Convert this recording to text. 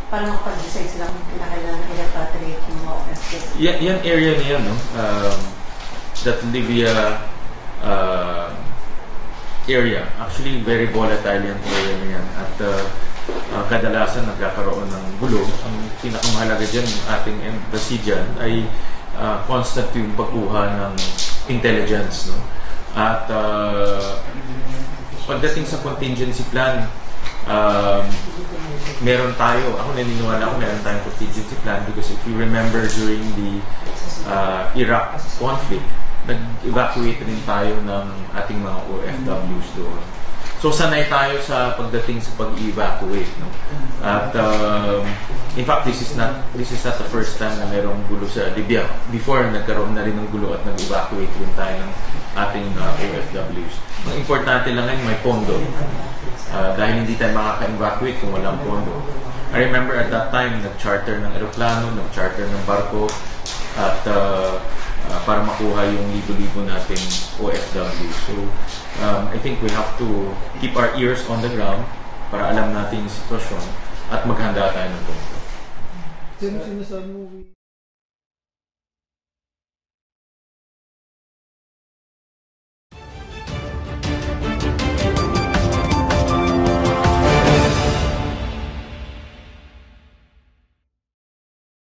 para makapag-decide sila kung kinakailangan i-repatriate yung mga OFWs? Yan area na yan, no? That Libya area. Actually, very volatile yung area na yan. At kadalasan nagkakaroon ng gulo. Ang pinakamahalaga dyan, ating embassy dyan, ay constant yung pagkuha ng intelligence. No? At pagdating sa contingency plan, meron tayo, ako naniniwala ako meron tayong contingency plan because if you remember during the Iraq conflict, nag-evacuate rin tayo ng ating mga OFWs doon. So sanay tayo sa pagdating sa pag-evacuate, no? At in fact, this is not the first time na mayroong gulo sa Libya. Before, nagkaroon na rin ng gulo at nag-evacuate rin tayo ng ating OFWs. Ang importante lang ngayon may pondo. Dahil hindi tayo makaka-evacuate kung walang pondo. I remember at that time, nag-charter ng aeroplano, nag-charter ng barko, at para makuha yung libo-libo nating OFW. So, I think we have to keep our ears on the ground para alam natin yung sitwasyon at maghanda tayo ng pondo.